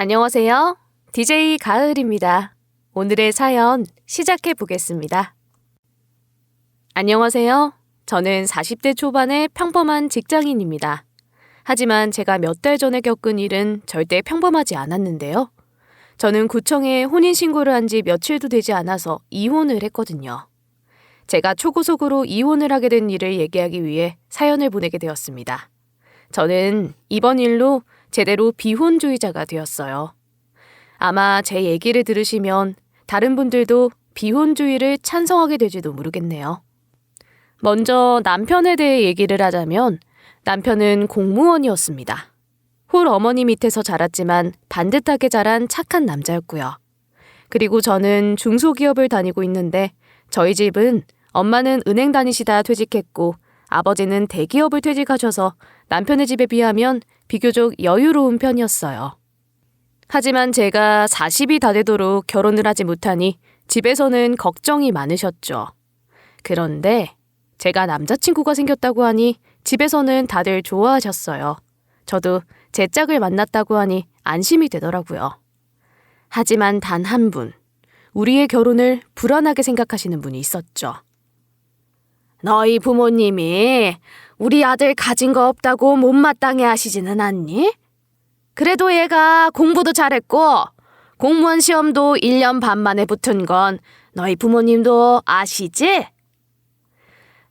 안녕하세요. DJ 가을입니다. 오늘의 사연 시작해 보겠습니다. 안녕하세요. 저는 40대 초반의 평범한 직장인입니다. 하지만 제가 몇 달 전에 겪은 일은 절대 평범하지 않았는데요. 저는 구청에 혼인신고를 한 지 며칠도 되지 않아서 이혼을 했거든요. 제가 초고속으로 이혼을 하게 된 일을 얘기하기 위해 사연을 보내게 되었습니다. 저는 이번 일로 제대로 비혼주의자가 되었어요. 아마 제 얘기를 들으시면 다른 분들도 비혼주의를 찬성하게 될지도 모르겠네요. 먼저 남편에 대해 얘기를 하자면 남편은 공무원이었습니다. 홀 어머니 밑에서 자랐지만 반듯하게 자란 착한 남자였고요. 그리고 저는 중소기업을 다니고 있는데 저희 집은 엄마는 은행 다니시다 퇴직했고 아버지는 대기업을 퇴직하셔서 남편의 집에 비하면 비교적 여유로운 편이었어요. 하지만 제가 40이 다 되도록 결혼을 하지 못하니 집에서는 걱정이 많으셨죠. 그런데 제가 남자친구가 생겼다고 하니 집에서는 다들 좋아하셨어요. 저도 제 짝을 만났다고 하니 안심이 되더라고요. 하지만 단 한 분, 우리의 결혼을 불안하게 생각하시는 분이 있었죠. 너희 부모님이 우리 아들 가진 거 없다고 못마땅해 하시지는 않니? 그래도 얘가 공부도 잘했고 공무원 시험도 1년 반 만에 붙은 건 너희 부모님도 아시지?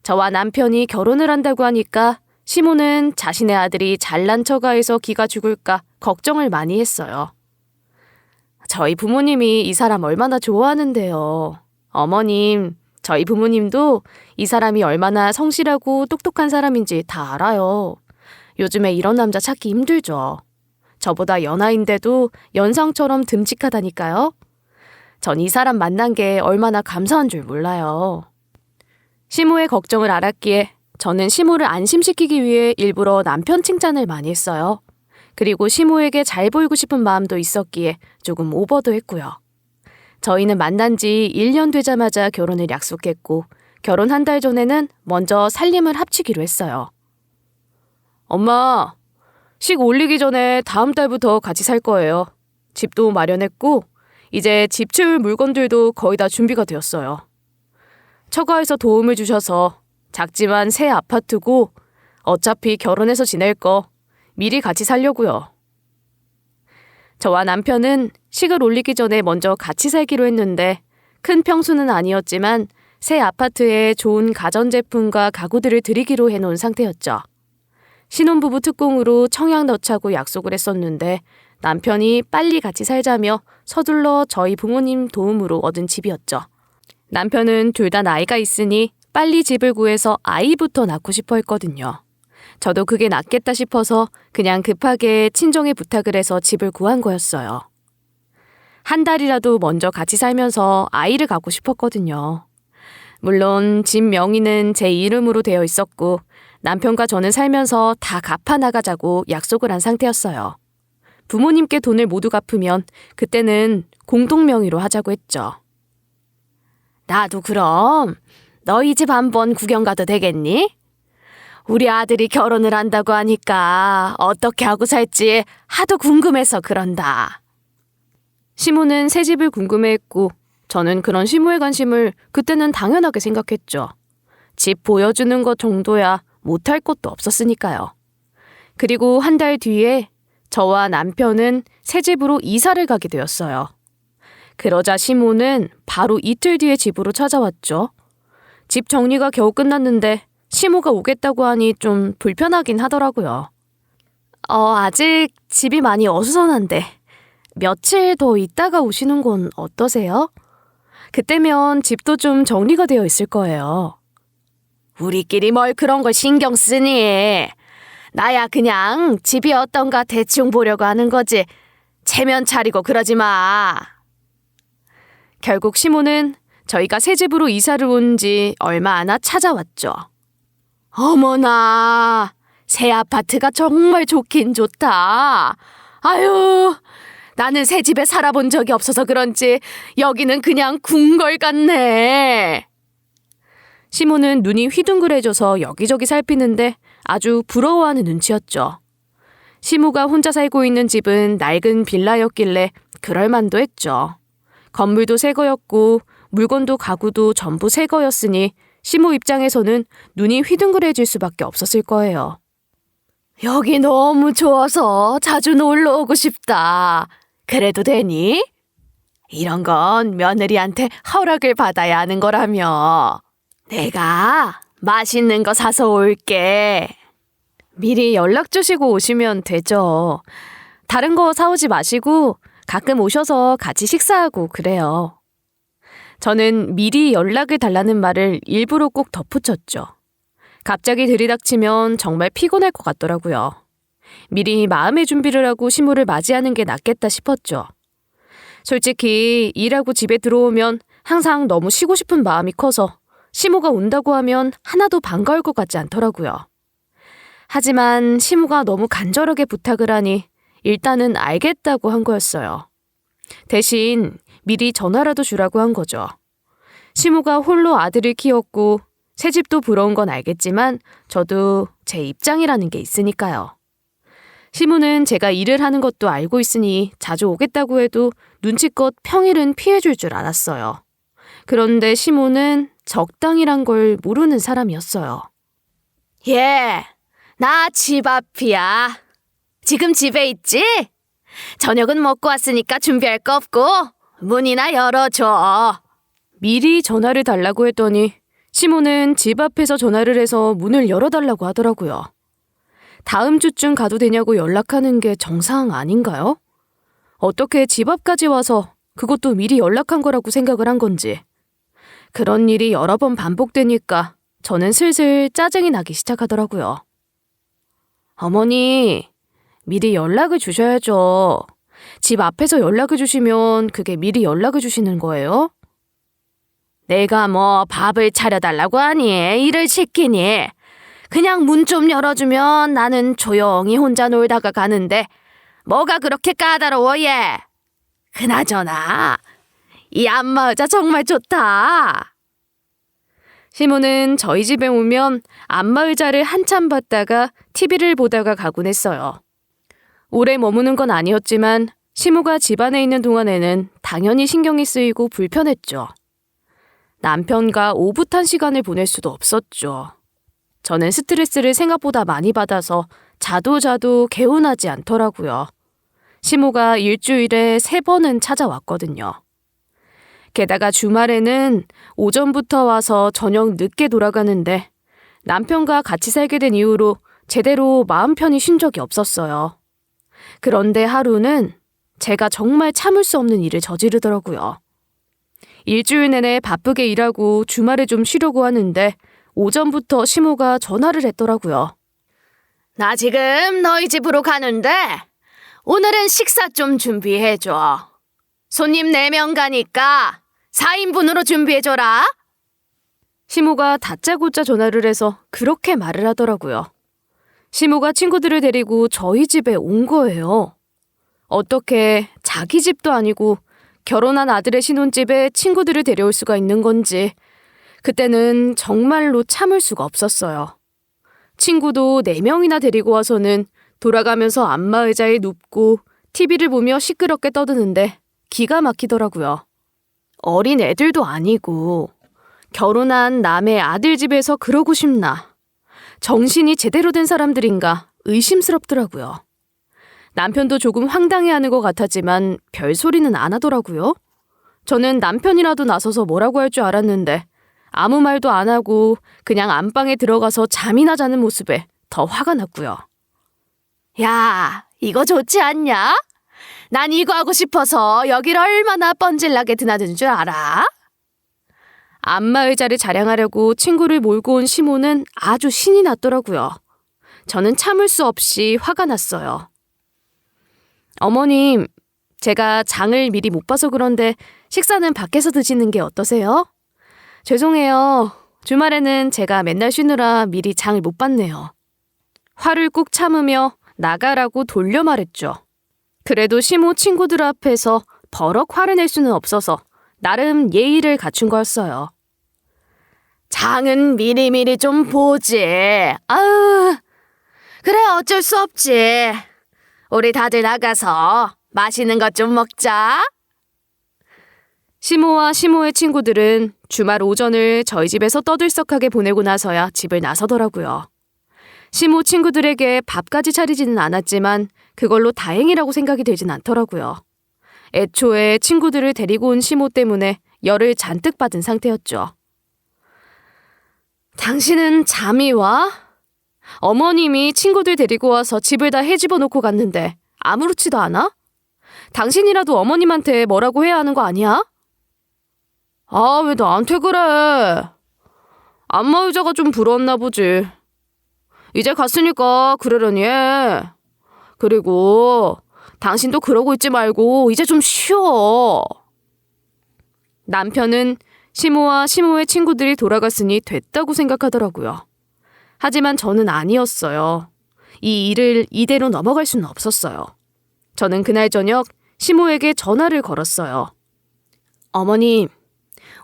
저와 남편이 결혼을 한다고 하니까 시모는 자신의 아들이 잘난 처가에서 기가 죽을까 걱정을 많이 했어요. 저희 부모님이 이 사람 얼마나 좋아하는데요. 어머님, 저희 부모님도 이 사람이 얼마나 성실하고 똑똑한 사람인지 다 알아요. 요즘에 이런 남자 찾기 힘들죠. 저보다 연하인데도 연상처럼 듬직하다니까요. 전 이 사람 만난 게 얼마나 감사한 줄 몰라요. 시모의 걱정을 알았기에 저는 시모를 안심시키기 위해 일부러 남편 칭찬을 많이 했어요. 그리고 시모에게 잘 보이고 싶은 마음도 있었기에 조금 오버도 했고요. 저희는 만난 지 1년 되자마자 결혼을 약속했고 결혼 한 달 전에는 먼저 살림을 합치기로 했어요. 엄마, 식 올리기 전에 다음 달부터 같이 살 거예요. 집도 마련했고 이제 집 치울 물건들도 거의 다 준비가 되었어요. 처가에서 도움을 주셔서 작지만 새 아파트고 어차피 결혼해서 지낼 거 미리 같이 살려고요. 저와 남편은 식을 올리기 전에 먼저 같이 살기로 했는데 큰 평수는 아니었지만 새 아파트에 좋은 가전제품과 가구들을 드리기로 해놓은 상태였죠. 신혼부부 특공으로 청약 넣자고 약속을 했었는데 남편이 빨리 같이 살자며 서둘러 저희 부모님 도움으로 얻은 집이었죠. 남편은 둘 다 나이가 있으니 빨리 집을 구해서 아이부터 낳고 싶어 했거든요. 저도 그게 낫겠다 싶어서 그냥 급하게 친정에 부탁을 해서 집을 구한 거였어요. 한 달이라도 먼저 같이 살면서 아이를 갖고 싶었거든요. 물론 집 명의는 제 이름으로 되어 있었고 남편과 저는 살면서 다 갚아나가자고 약속을 한 상태였어요. 부모님께 돈을 모두 갚으면 그때는 공동 명의로 하자고 했죠. 나도 그럼 너희 집 한번 구경 가도 되겠니? 우리 아들이 결혼을 한다고 하니까 어떻게 하고 살지 하도 궁금해서 그런다. 시모는 새 집을 궁금해했고 저는 그런 시모의 관심을 그때는 당연하게 생각했죠. 집 보여주는 것 정도야 못할 것도 없었으니까요. 그리고 한 달 뒤에 저와 남편은 새 집으로 이사를 가게 되었어요. 그러자 시모는 바로 이틀 뒤에 집으로 찾아왔죠. 집 정리가 겨우 끝났는데 시모가 오겠다고 하니 좀 불편하긴 하더라고요. 아직 집이 많이 어수선한데 며칠 더 있다가 오시는 건 어떠세요? 그때면 집도 좀 정리가 되어 있을 거예요. 우리끼리 뭘 그런 걸 신경 쓰니? 나야 그냥 집이 어떤가 대충 보려고 하는 거지. 체면 차리고 그러지 마. 결국 시모는 저희가 새 집으로 이사를 온 지 얼마 안 와 찾아왔죠. 어머나, 새 아파트가 정말 좋긴 좋다. 아유, 나는 새 집에 살아본 적이 없어서 그런지 여기는 그냥 궁궐 같네. 시모는 눈이 휘둥그레져서 여기저기 살피는데 아주 부러워하는 눈치였죠. 시무가 혼자 살고 있는 집은 낡은 빌라였길래 그럴만도 했죠. 건물도 새 거였고 물건도 가구도 전부 새 거였으니 시무 입장에서는 눈이 휘둥그레질 수밖에 없었을 거예요. 여기 너무 좋아서 자주 놀러 오고 싶다. 그래도 되니? 이런 건 며느리한테 허락을 받아야 하는 거라며. 내가 맛있는 거 사서 올게. 미리 연락 주시고 오시면 되죠. 다른 거 사오지 마시고 가끔 오셔서 같이 식사하고 그래요. 저는 미리 연락을 달라는 말을 일부러 꼭 덧붙였죠. 갑자기 들이닥치면 정말 피곤할 것 같더라고요. 미리 마음의 준비를 하고 시무를 맞이하는 게 낫겠다 싶었죠. 솔직히 일하고 집에 들어오면 항상 너무 쉬고 싶은 마음이 커서 시무가 온다고 하면 하나도 반가울 것 같지 않더라고요. 하지만 시무가 너무 간절하게 부탁을 하니 일단은 알겠다고 한 거였어요. 대신 미리 전화라도 주라고 한 거죠. 시무가 홀로 아들을 키웠고 새집도 부러운 건 알겠지만 저도 제 입장이라는 게 있으니까요. 시무는 제가 일을 하는 것도 알고 있으니 자주 오겠다고 해도 눈치껏 평일은 피해줄 줄 알았어요. 그런데 시무는 적당이란 걸 모르는 사람이었어요. 예, 나 집 앞이야. 지금 집에 있지? 저녁은 먹고 왔으니까 준비할 거 없고 문이나 열어줘. 미리 전화를 달라고 했더니 시모는 집 앞에서 전화를 해서 문을 열어달라고 하더라고요. 다음 주쯤 가도 되냐고 연락하는 게 정상 아닌가요? 어떻게 집 앞까지 와서 그것도 미리 연락한 거라고 생각을 한 건지. 그런 일이 여러 번 반복되니까 저는 슬슬 짜증이 나기 시작하더라고요. 어머니, 미리 연락을 주셔야죠. 집 앞에서 연락을 주시면 그게 미리 연락을 주시는 거예요? 내가 뭐 밥을 차려달라고 하니 일을 시키니 그냥 문 좀 열어주면 나는 조용히 혼자 놀다가 가는데 뭐가 그렇게 까다로워 얘. 그나저나 이 안마의자 정말 좋다. 시모는 저희 집에 오면 안마의자를 한참 봤다가 TV를 보다가 가곤 했어요. 오래 머무는 건 아니었지만 시모가 집안에 있는 동안에는 당연히 신경이 쓰이고 불편했죠. 남편과 오붓한 시간을 보낼 수도 없었죠. 저는 스트레스를 생각보다 많이 받아서 자도 개운하지 않더라고요. 시모가 일주일에 3번은 찾아왔거든요. 게다가 주말에는 오전부터 와서 저녁 늦게 돌아가는데 남편과 같이 살게 된 이후로 제대로 마음 편히 쉰 적이 없었어요. 그런데 하루는 제가 정말 참을 수 없는 일을 저지르더라고요. 일주일 내내 바쁘게 일하고 주말에 좀 쉬려고 하는데 오전부터 시모가 전화를 했더라고요. 나 지금 너희 집으로 가는데 오늘은 식사 좀 준비해줘. 손님 4명 가니까 4인분으로 준비해줘라. 시모가 다짜고짜 전화를 해서 그렇게 말을 하더라고요. 시모가 친구들을 데리고 저희 집에 온 거예요. 어떻게 자기 집도 아니고 결혼한 아들의 신혼집에 친구들을 데려올 수가 있는 건지 그때는 정말로 참을 수가 없었어요. 친구도 4명이나 데리고 와서는 돌아가면서 안마의자에 눕고 TV를 보며 시끄럽게 떠드는데 기가 막히더라고요. 어린 애들도 아니고 결혼한 남의 아들 집에서 그러고 싶나. 정신이 제대로 된 사람들인가 의심스럽더라고요. 남편도 조금 황당해하는 것 같았지만 별소리는 안 하더라고요. 저는 남편이라도 나서서 뭐라고 할 줄 알았는데 아무 말도 안 하고 그냥 안방에 들어가서 잠이나 자는 모습에 더 화가 났고요. 야, 이거 좋지 않냐? 난 이거 하고 싶어서 여길 얼마나 뻔질나게 드나드는 줄 알아? 안마의자를 자랑하려고 친구를 몰고 온 시모는 아주 신이 났더라고요. 저는 참을 수 없이 화가 났어요. 어머님, 제가 장을 미리 못 봐서 그런데 식사는 밖에서 드시는 게 어떠세요? 죄송해요. 주말에는 제가 맨날 쉬느라 미리 장을 못 봤네요. 화를 꾹 참으며 나가라고 돌려 말했죠. 그래도 시모 친구들 앞에서 버럭 화를 낼 수는 없어서 나름 예의를 갖춘 거였어요. 장은 미리미리 좀 보지. 아유, 그래 어쩔 수 없지. 우리 다들 나가서 맛있는 것 좀 먹자. 시모와 시모의 친구들은 주말 오전을 저희 집에서 떠들썩하게 보내고 나서야 집을 나서더라고요. 시모 친구들에게 밥까지 차리지는 않았지만 그걸로 다행이라고 생각이 들진 않더라고요. 애초에 친구들을 데리고 온 시모 때문에 열을 잔뜩 받은 상태였죠. 당신은 잠이 와? 어머님이 친구들 데리고 와서 집을 다 헤집어 놓고 갔는데 아무렇지도 않아? 당신이라도 어머님한테 뭐라고 해야 하는 거 아니야? 아, 왜 나한테 그래? 안마 의자가 좀 부러웠나 보지. 이제 갔으니까 그러려니 해. 그리고 당신도 그러고 있지 말고 이제 좀 쉬어. 남편은 시모와 시모의 친구들이 돌아갔으니 됐다고 생각하더라고요. 하지만 저는 아니었어요. 이 일을 이대로 넘어갈 수는 없었어요. 저는 그날 저녁 시모에게 전화를 걸었어요. 어머님,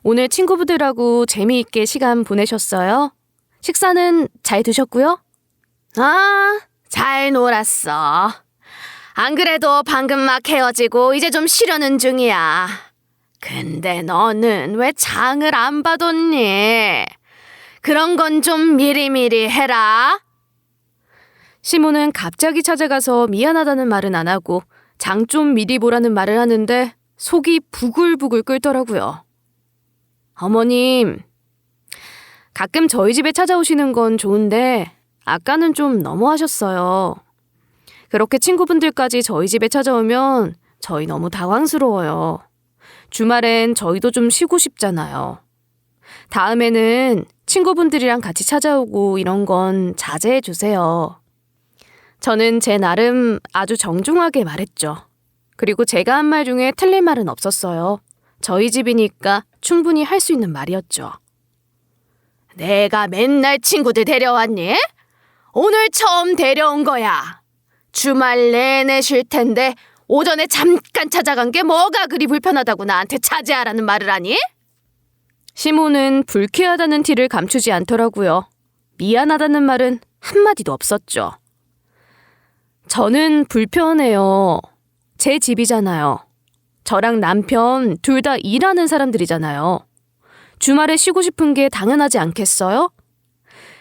오늘 친구분들하고 재미있게 시간 보내셨어요? 식사는 잘 드셨고요? 아, 잘 놀았어. 안 그래도 방금 막 헤어지고 이제 좀 쉬려는 중이야. 근데 너는 왜 장을 안 봐뒀니? 그런 건 좀 미리미리 해라. 시모는 갑자기 찾아가서 미안하다는 말은 안 하고 장 좀 미리 보라는 말을 하는데 속이 부글부글 끓더라고요. 어머님, 가끔 저희 집에 찾아오시는 건 좋은데 아까는 좀 너무하셨어요. 그렇게 친구분들까지 저희 집에 찾아오면 저희 너무 당황스러워요. 주말엔 저희도 좀 쉬고 싶잖아요. 다음에는 친구분들이랑 같이 찾아오고 이런 건 자제해 주세요. 저는 제 나름 아주 정중하게 말했죠. 그리고 제가 한 말 중에 틀린 말은 없었어요. 저희 집이니까 충분히 할 수 있는 말이었죠. 내가 맨날 친구들 데려왔니? 오늘 처음 데려온 거야. 주말 내내 쉴 텐데 오전에 잠깐 찾아간 게 뭐가 그리 불편하다고 나한테 자제하라는 말을 하니? 시모는 불쾌하다는 티를 감추지 않더라고요. 미안하다는 말은 한마디도 없었죠. 저는 불편해요. 제 집이잖아요. 저랑 남편 둘 다 일하는 사람들이잖아요. 주말에 쉬고 싶은 게 당연하지 않겠어요?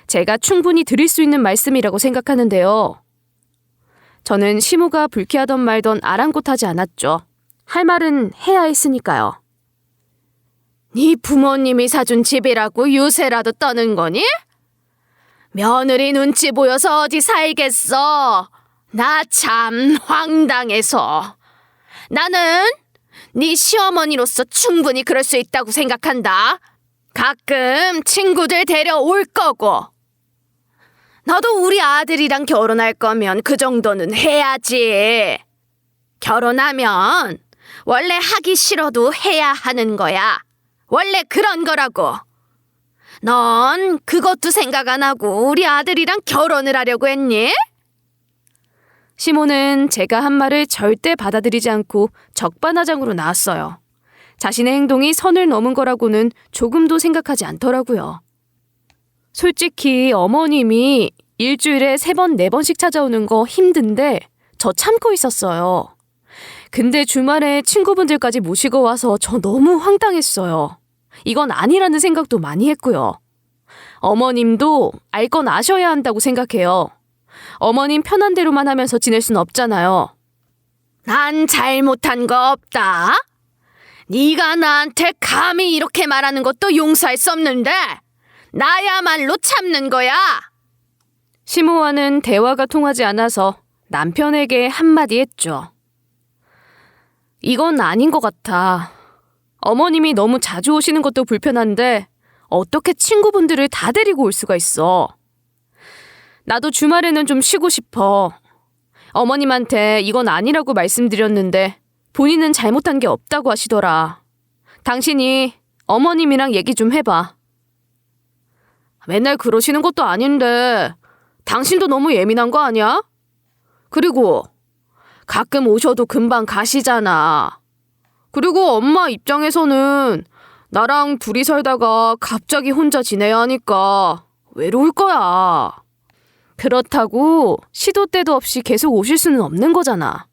제가 충분히 드릴 수 있는 말씀이라고 생각하는데요. 저는 시모가 불쾌하던 말던 아랑곳하지 않았죠. 할 말은 해야 했으니까요. 네 부모님이 사준 집이라고 유세라도 떠는 거니? 며느리 눈치 보여서 어디 살겠어. 나 참 황당해서. 나는 네 시어머니로서 충분히 그럴 수 있다고 생각한다. 가끔 친구들 데려올 거고. 너도 우리 아들이랑 결혼할 거면 그 정도는 해야지. 결혼하면 원래 하기 싫어도 해야 하는 거야. 원래 그런 거라고. 넌 그것도 생각 안 하고 우리 아들이랑 결혼을 하려고 했니? 시모는 제가 한 말을 절대 받아들이지 않고 적반하장으로 나왔어요. 자신의 행동이 선을 넘은 거라고는 조금도 생각하지 않더라고요. 솔직히 어머님이 일주일에 3번, 4번씩 찾아오는 거 힘든데 저 참고 있었어요. 근데 주말에 친구분들까지 모시고 와서 저 너무 황당했어요. 이건 아니라는 생각도 많이 했고요. 어머님도 알 건 아셔야 한다고 생각해요. 어머님 편한 대로만 하면서 지낼 순 없잖아요. 난 잘못한 거 없다. 네가 나한테 감히 이렇게 말하는 것도 용서할 수 없는데 나야말로 참는 거야. 시모와는 대화가 통하지 않아서 남편에게 한마디 했죠. 이건 아닌 것 같아. 어머님이 너무 자주 오시는 것도 불편한데 어떻게 친구분들을 다 데리고 올 수가 있어. 나도 주말에는 좀 쉬고 싶어. 어머님한테 이건 아니라고 말씀드렸는데 본인은 잘못한 게 없다고 하시더라. 당신이 어머님이랑 얘기 좀 해봐. 맨날 그러시는 것도 아닌데 당신도 너무 예민한 거 아니야? 그리고 가끔 오셔도 금방 가시잖아. 그리고 엄마 입장에서는 나랑 둘이 살다가 갑자기 혼자 지내야 하니까 외로울 거야. 그렇다고 시도 때도 없이 계속 오실 수는 없는 거잖아.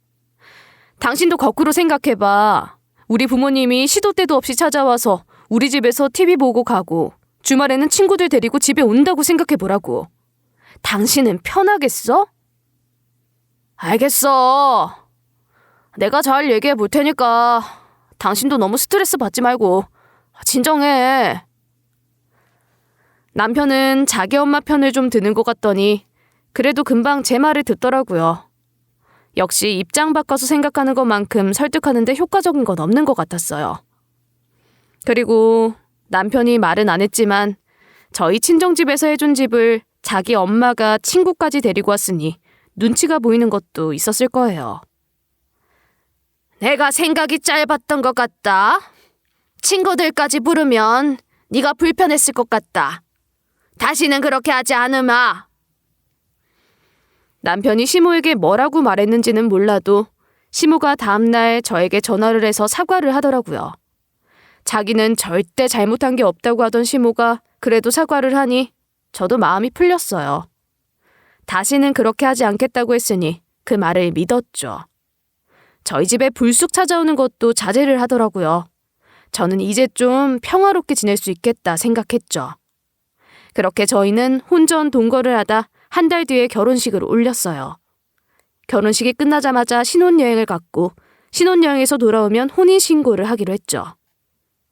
당신도 거꾸로 생각해봐. 우리 부모님이 시도 때도 없이 찾아와서 우리 집에서 TV 보고 가고 주말에는 친구들 데리고 집에 온다고 생각해보라고. 당신은 편하겠어? 알겠어. 내가 잘 얘기해 볼 테니까 당신도 너무 스트레스 받지 말고 진정해. 남편은 자기 엄마 편을 좀 드는 것 같더니 그래도 금방 제 말을 듣더라고요. 역시 입장 바꿔서 생각하는 것만큼 설득하는데 효과적인 건 없는 것 같았어요. 그리고 남편이 말은 안 했지만 저희 친정집에서 해준 집을 자기 엄마가 친구까지 데리고 왔으니 눈치가 보이는 것도 있었을 거예요. 내가 생각이 짧았던 것 같다. 친구들까지 부르면 네가 불편했을 것 같다. 다시는 그렇게 하지 않으마. 남편이 시모에게 뭐라고 말했는지는 몰라도 시모가 다음날 저에게 전화를 해서 사과를 하더라고요. 자기는 절대 잘못한 게 없다고 하던 시모가 그래도 사과를 하니 저도 마음이 풀렸어요. 다시는 그렇게 하지 않겠다고 했으니 그 말을 믿었죠. 저희 집에 불쑥 찾아오는 것도 자제를 하더라고요. 저는 이제 좀 평화롭게 지낼 수 있겠다 생각했죠. 그렇게 저희는 혼전 동거를 하다 한 달 뒤에 결혼식을 올렸어요. 결혼식이 끝나자마자 신혼여행을 갔고 신혼여행에서 돌아오면 혼인신고를 하기로 했죠.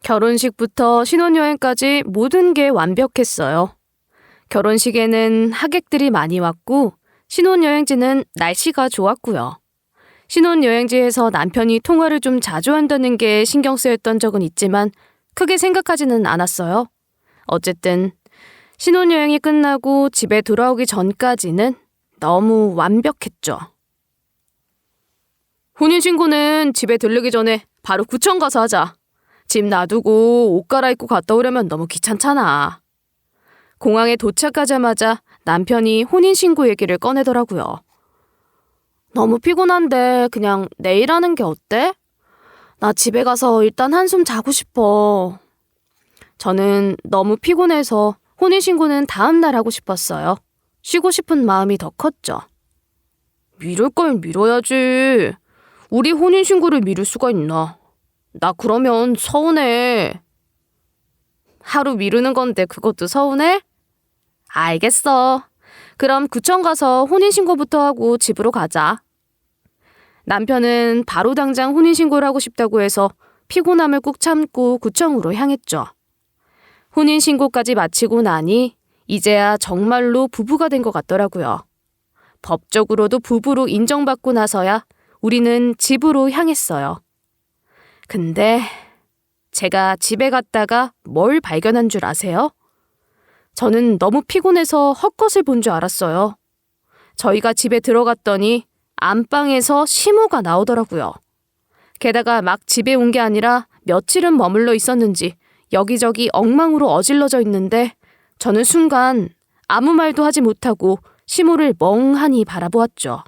결혼식부터 신혼여행까지 모든 게 완벽했어요. 결혼식에는 하객들이 많이 왔고 신혼여행지는 날씨가 좋았고요. 신혼여행지에서 남편이 통화를 좀 자주 한다는 게 신경 쓰였던 적은 있지만 크게 생각하지는 않았어요. 어쨌든 신혼여행이 끝나고 집에 돌아오기 전까지는 너무 완벽했죠. 혼인신고는 집에 들르기 전에 바로 구청 가서 하자. 집 놔두고 옷 갈아입고 갔다 오려면 너무 귀찮잖아. 공항에 도착하자마자 남편이 혼인신고 얘기를 꺼내더라고요. 너무 피곤한데 그냥 내일 하는 게 어때? 나 집에 가서 일단 한숨 자고 싶어. 저는 너무 피곤해서 혼인신고는 다음 날 하고 싶었어요. 쉬고 싶은 마음이 더 컸죠. 미룰 걸 미뤄야지. 우리 혼인신고를 미룰 수가 있나? 나 그러면 서운해. 하루 미루는 건데 그것도 서운해? 알겠어. 그럼 구청 가서 혼인신고부터 하고 집으로 가자. 남편은 바로 당장 혼인신고를 하고 싶다고 해서 피곤함을 꾹 참고 구청으로 향했죠. 혼인신고까지 마치고 나니 이제야 정말로 부부가 된 것 같더라고요. 법적으로도 부부로 인정받고 나서야 우리는 집으로 향했어요. 근데 제가 집에 갔다가 뭘 발견한 줄 아세요? 저는 너무 피곤해서 헛것을 본 줄 알았어요. 저희가 집에 들어갔더니 안방에서 시모가 나오더라고요. 게다가 막 집에 온 게 아니라 며칠은 머물러 있었는지 여기저기 엉망으로 어질러져 있는데 저는 순간 아무 말도 하지 못하고 시모를 멍하니 바라보았죠.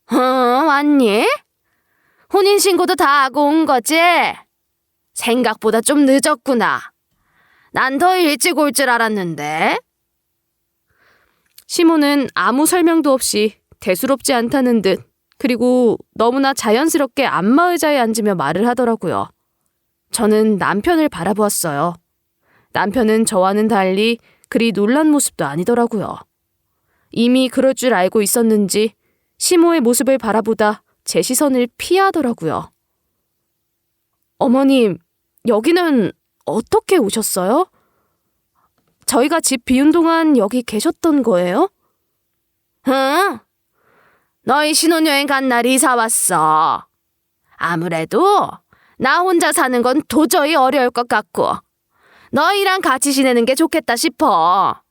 왔니? 혼인신고도 다 하고 온 거지? 생각보다 좀 늦었구나. 난 더 일찍 올 줄 알았는데. 시모는 아무 설명도 없이 대수롭지 않다는 듯 그리고 너무나 자연스럽게 안마의자에 앉으며 말을 하더라고요. 저는 남편을 바라보았어요. 남편은 저와는 달리 그리 놀란 모습도 아니더라고요. 이미 그럴 줄 알고 있었는지 시모의 모습을 바라보다 제 시선을 피하더라고요. 어머님, 여기는 어떻게 오셨어요? 저희가 집 비운 동안 여기 계셨던 거예요? 응. 너희 신혼여행 간 날 이사 왔어. 아무래도 나 혼자 사는 건 도저히 어려울 것 같고 너희랑 같이 지내는 게 좋겠다 싶어.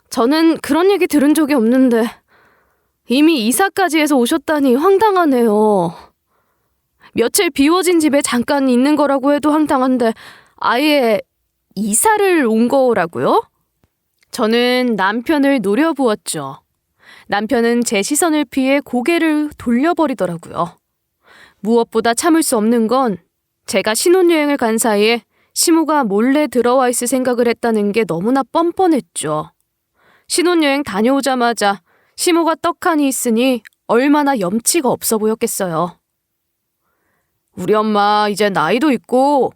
저는 그런 얘기 들은 적이 없는데 이미 이사까지 해서 오셨다니 황당하네요. 며칠 비워진 집에 잠깐 있는 거라고 해도 황당한데 아예 이사를 온 거라고요? 저는 남편을 노려보았죠. 남편은 제 시선을 피해 고개를 돌려버리더라고요. 무엇보다 참을 수 없는 건 제가 신혼여행을 간 사이에 시모가 몰래 들어와 있을 생각을 했다는 게 너무나 뻔뻔했죠. 신혼여행 다녀오자마자 시모가 떡하니 있으니 얼마나 염치가 없어 보였겠어요. 우리 엄마 이제 나이도 있고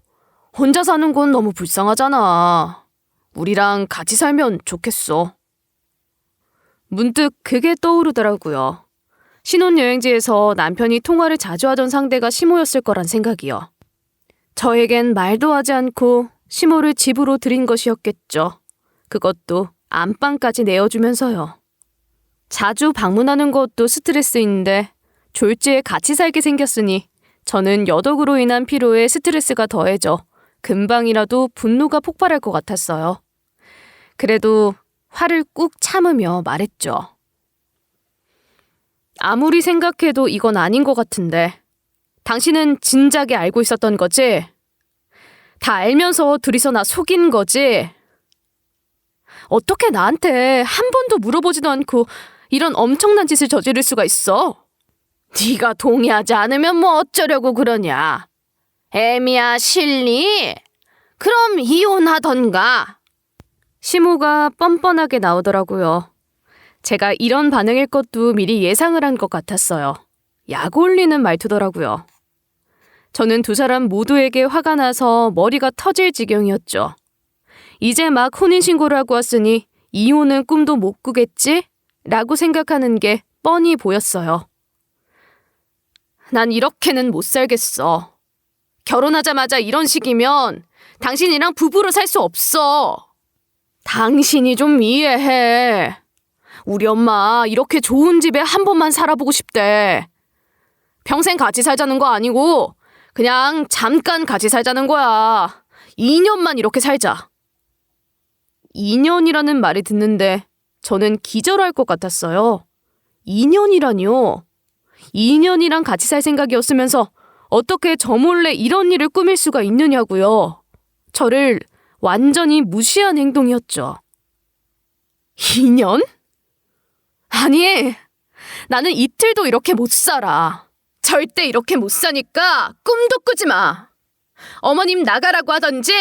혼자 사는 건 너무 불쌍하잖아. 우리랑 같이 살면 좋겠어. 문득 그게 떠오르더라고요. 신혼여행지에서 남편이 통화를 자주 하던 상대가 시모였을 거란 생각이요. 저에겐 말도 하지 않고 시모를 집으로 들인 것이었겠죠. 그것도 안방까지 내어주면서요. 자주 방문하는 것도 스트레스인데 졸지에 같이 살게 생겼으니 저는 여독으로 인한 피로에 스트레스가 더해져 금방이라도 분노가 폭발할 것 같았어요. 그래도 화를 꾹 참으며 말했죠. 아무리 생각해도 이건 아닌 것 같은데 당신은 진작에 알고 있었던 거지? 다 알면서 둘이서 나 속인 거지? 어떻게 나한테 한 번도 물어보지도 않고 이런 엄청난 짓을 저지를 수가 있어? 네가 동의하지 않으면 뭐 어쩌려고 그러냐? 애미야 실리? 그럼 이혼하던가. 시모가 뻔뻔하게 나오더라고요. 제가 이런 반응일 것도 미리 예상을 한 것 같았어요. 약 올리는 말투더라고요. 저는 두 사람 모두에게 화가 나서 머리가 터질 지경이었죠. 이제 막 혼인신고를 하고 왔으니 이혼은 꿈도 못 꾸겠지? 라고 생각하는 게 뻔히 보였어요. 난 이렇게는 못 살겠어. 결혼하자마자 이런 식이면 당신이랑 부부로 살 수 없어. 당신이 좀 이해해. 우리 엄마 이렇게 좋은 집에 한 번만 살아보고 싶대. 평생 같이 살자는 거 아니고 그냥 잠깐 같이 살자는 거야. 2년만 이렇게 살자. 2년이라는 말이 듣는데 저는 기절할 것 같았어요. 2년이라니요. 2년이랑 같이 살 생각이었으면서 어떻게 저 몰래 이런 일을 꾸밀 수가 있느냐고요. 저를 완전히 무시한 행동이었죠. 2년? 아니, 나는 이틀도 이렇게 못 살아. 절대 이렇게 못 사니까 꿈도 꾸지 마. 어머님 나가라고 하던지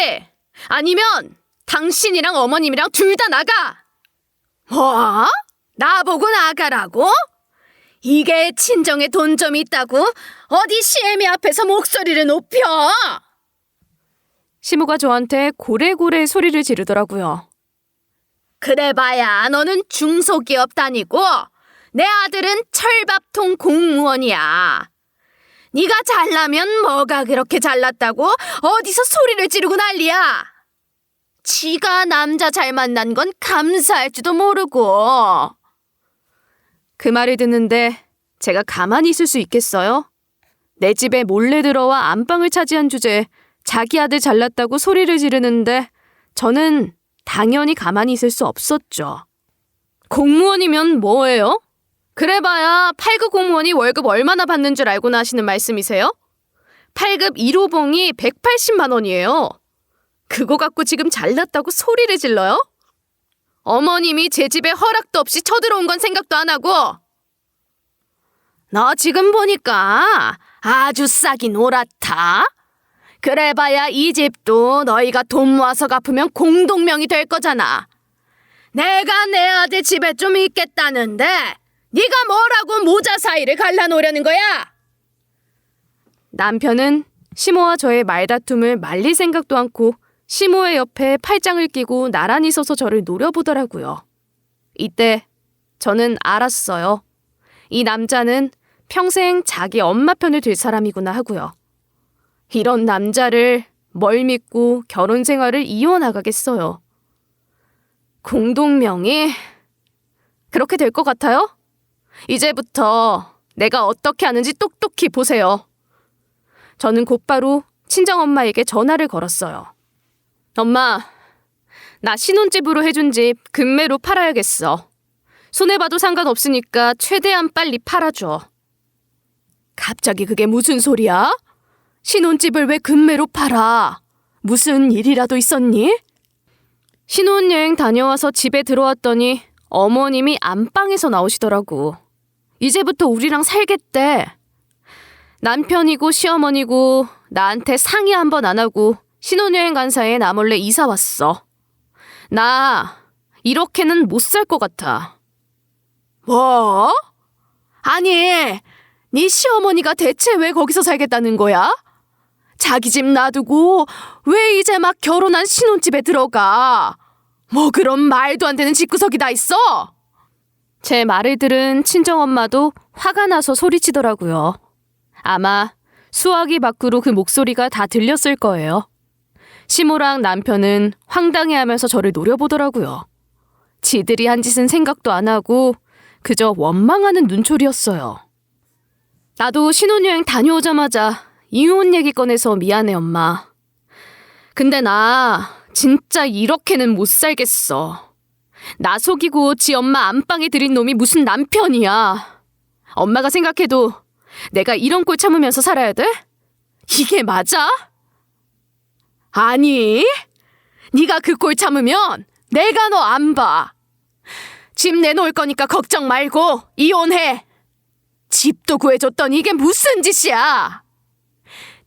아니면 당신이랑 어머님이랑 둘 다 나가. 뭐? 나보고 나가라고? 이게 친정에 돈점이 있다고? 어디 시애미 앞에서 목소리를 높여? 시모가 저한테 고래고래 소리를 지르더라고요. 그래봐야 너는 중소기업 다니고 내 아들은 철밥통 공무원이야. 네가 잘나면 뭐가 그렇게 잘났다고 어디서 소리를 지르고 난리야. 지가 남자 잘 만난 건 감사할 줄도 모르고. 그 말을 듣는데 제가 가만히 있을 수 있겠어요? 내 집에 몰래 들어와 안방을 차지한 주제에 자기 아들 잘났다고 소리를 지르는데 저는 당연히 가만히 있을 수 없었죠. 공무원이면 뭐예요? 그래봐야 8급 공무원이 월급 얼마나 받는 줄 알고나 하시는 말씀이세요? 8급 1호봉이 180만 원이에요. 그거 갖고 지금 잘났다고 소리를 질러요? 어머님이 제 집에 허락도 없이 쳐들어온 건 생각도 안 하고. 너 지금 보니까 아주 싹이 노랗다. 그래봐야 이 집도 너희가 돈 모아서 갚으면 공동명의 될 거잖아. 내가 내 아들 집에 좀 있겠다는데 네가 뭐라고 모자 사이를 갈라놓으려는 거야? 남편은 시모와 저의 말다툼을 말릴 생각도 않고 시모의 옆에 팔짱을 끼고 나란히 서서 저를 노려보더라고요. 이때 저는 알았어요. 이 남자는 평생 자기 엄마 편을 들 사람이구나 하고요. 이런 남자를 뭘 믿고 결혼 생활을 이어나가겠어요. 공동명의? 그렇게 될 것 같아요? 이제부터 내가 어떻게 하는지 똑똑히 보세요. 저는 곧바로 친정엄마에게 전화를 걸었어요. 엄마, 나 신혼집으로 해준 집 금매로 팔아야겠어. 손해봐도 상관없으니까 최대한 빨리 팔아줘. 갑자기 그게 무슨 소리야? 신혼집을 왜 금매로 팔아? 무슨 일이라도 있었니? 신혼여행 다녀와서 집에 들어왔더니 어머님이 안방에서 나오시더라고. 이제부터 우리랑 살겠대. 남편이고 시어머니고 나한테 상의 한 번 안 하고 신혼여행 간 사이에 나 몰래 이사 왔어. 나 이렇게는 못 살 것 같아. 뭐? 아니, 네 시어머니가 대체 왜 거기서 살겠다는 거야? 자기 집 놔두고 왜 이제 막 결혼한 신혼집에 들어가? 뭐 그런 말도 안 되는 집구석이 다 있어? 제 말을 들은 친정엄마도 화가 나서 소리치더라고요. 아마 수화기 밖으로 그 목소리가 다 들렸을 거예요. 시모랑 남편은 황당해하면서 저를 노려보더라고요. 지들이 한 짓은 생각도 안 하고 그저 원망하는 눈초리였어요. 나도 신혼여행 다녀오자마자 이혼 얘기 꺼내서 미안해, 엄마. 근데 나 진짜 이렇게는 못 살겠어. 나 속이고 지 엄마 안방에 들인 놈이 무슨 남편이야. 엄마가 생각해도 내가 이런 꼴 참으면서 살아야 돼? 이게 맞아? 아니, 네가 그 꼴 참으면 내가 너 안 봐. 집 내놓을 거니까 걱정 말고 이혼해. 집도 구해줬더니 이게 무슨 짓이야.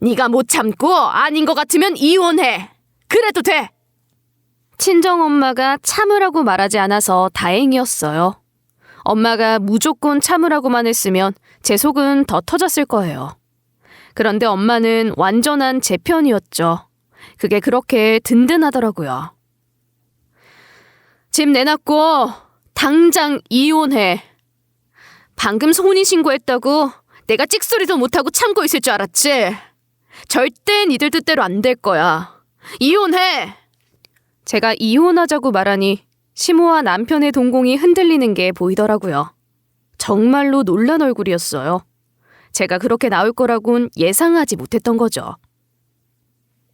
네가 못 참고 아닌 것 같으면 이혼해. 그래도 돼. 친정엄마가 참으라고 말하지 않아서 다행이었어요. 엄마가 무조건 참으라고만 했으면 제 속은 더 터졌을 거예요. 그런데 엄마는 완전한 제 편이었죠. 그게 그렇게 든든하더라고요. 집 내놨고 당장 이혼해. 방금 혼인신고했다고 내가 찍소리도 못하고 참고 있을 줄 알았지? 절대 니들 뜻대로 안 될 거야. 이혼해! 제가 이혼하자고 말하니 시모와 남편의 동공이 흔들리는 게 보이더라고요. 정말로 놀란 얼굴이었어요. 제가 그렇게 나올 거라곤 예상하지 못했던 거죠.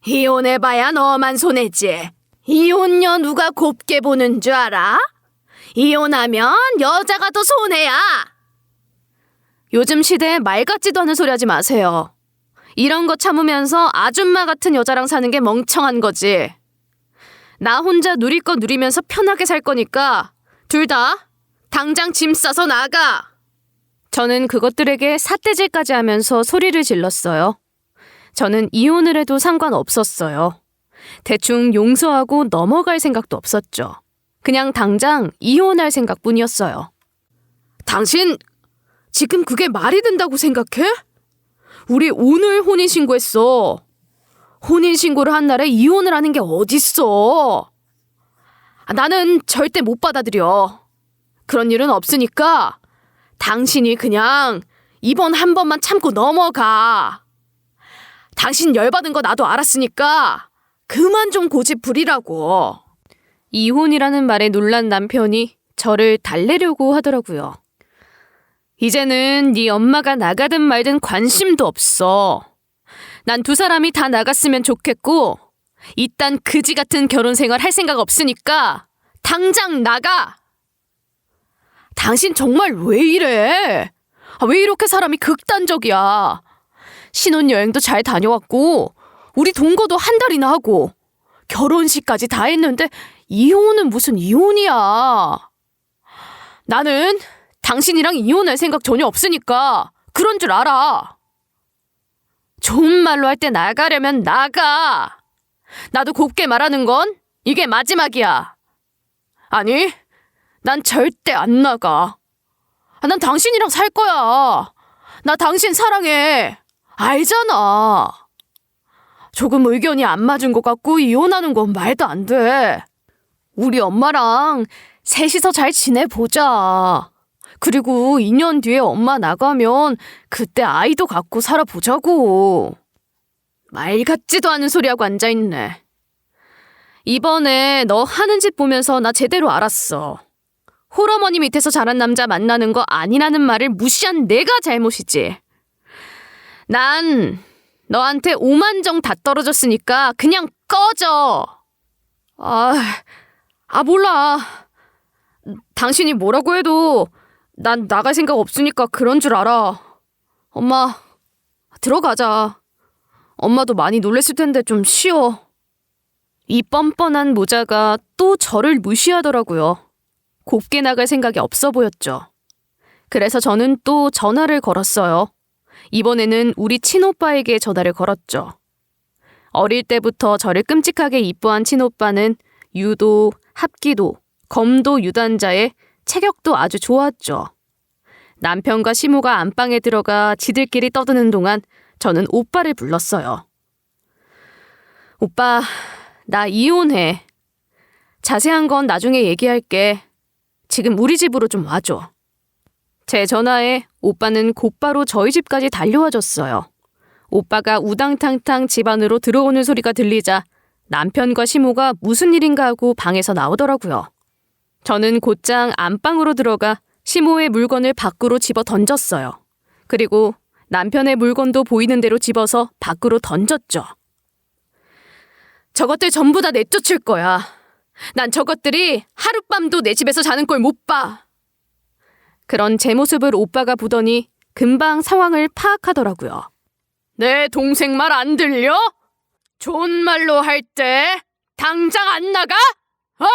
이혼해봐야 너만 손해지. 이혼녀 누가 곱게 보는 줄 알아? 이혼하면 여자가 더 손해야. 요즘 시대에 말 같지도 않은 소리 하지 마세요. 이런 거 참으면서 아줌마 같은 여자랑 사는 게 멍청한 거지. 나 혼자 누릴 거 누리면서 편하게 살 거니까 둘 다 당장 짐 싸서 나가. 저는 그것들에게 삿대질까지 하면서 소리를 질렀어요. 저는 이혼을 해도 상관없었어요. 대충 용서하고 넘어갈 생각도 없었죠. 그냥 당장 이혼할 생각뿐이었어요. 당신 지금 그게 말이 된다고 생각해? 우리 오늘 혼인신고했어. 혼인신고를 한 날에 이혼을 하는 게 어딨어. 나는 절대 못 받아들여. 그런 일은 없으니까 당신이 그냥 이번 한 번만 참고 넘어가. 당신 열받은 거 나도 알았으니까 그만 좀 고집 부리라고. 이혼이라는 말에 놀란 남편이 저를 달래려고 하더라고요. 이제는 네 엄마가 나가든 말든 관심도 없어. 난 두 사람이 다 나갔으면 좋겠고 이딴 그지 같은 결혼 생활 할 생각 없으니까 당장 나가. 당신 정말 왜 이래? 왜 이렇게 사람이 극단적이야? 신혼여행도 잘 다녀왔고 우리 동거도 한 달이나 하고 결혼식까지 다 했는데 이혼은 무슨 이혼이야. 나는 당신이랑 이혼할 생각 전혀 없으니까 그런 줄 알아. 좋은 말로 할 때 나가려면 나가. 나도 곱게 말하는 건 이게 마지막이야. 아니, 난 절대 안 나가. 난 당신이랑 살 거야. 나 당신 사랑해. 알잖아. 조금 의견이 안 맞은 것 같고 이혼하는 건 말도 안 돼. 우리 엄마랑 셋이서 잘 지내보자. 그리고 2년 뒤에 엄마 나가면 그때 아이도 갖고 살아보자고. 말 같지도 않은 소리하고 앉아있네. 이번에 너 하는 짓 보면서 나 제대로 알았어. 홀어머니 밑에서 자란 남자 만나는 거 아니라는 말을 무시한 내가 잘못이지. 난 너한테 오만정 다 떨어졌으니까 그냥 꺼져. 몰라. 당신이 뭐라고 해도 난 나갈 생각 없으니까 그런 줄 알아. 엄마, 들어가자. 엄마도 많이 놀랬을 텐데 좀 쉬어. 이 뻔뻔한 모자가 또 저를 무시하더라고요. 곱게 나갈 생각이 없어 보였죠. 그래서 저는 또 전화를 걸었어요. 이번에는 우리 친오빠에게 전화를 걸었죠. 어릴 때부터 저를 끔찍하게 이뻐한 친오빠는 유도, 합기도, 검도 유단자에 체격도 아주 좋았죠. 남편과 시모가 안방에 들어가 지들끼리 떠드는 동안 저는 오빠를 불렀어요. 오빠, 나 이혼해. 자세한 건 나중에 얘기할게. 지금 우리 집으로 좀 와줘. 제 전화에 오빠는 곧바로 저희 집까지 달려와 줬어요. 오빠가 우당탕탕 집 안으로 들어오는 소리가 들리자 남편과 시모가 무슨 일인가 하고 방에서 나오더라고요. 저는 곧장 안방으로 들어가 시모의 물건을 밖으로 집어 던졌어요. 그리고 남편의 물건도 보이는 대로 집어서 밖으로 던졌죠. 저것들 전부 다 내쫓을 거야. 난 저것들이 하룻밤도 내 집에서 자는 걸 못 봐. 그런 제 모습을 오빠가 보더니 금방 상황을 파악하더라고요. 내 동생 말 안 들려? 좋은 말로 할 때 당장 안 나가? 어?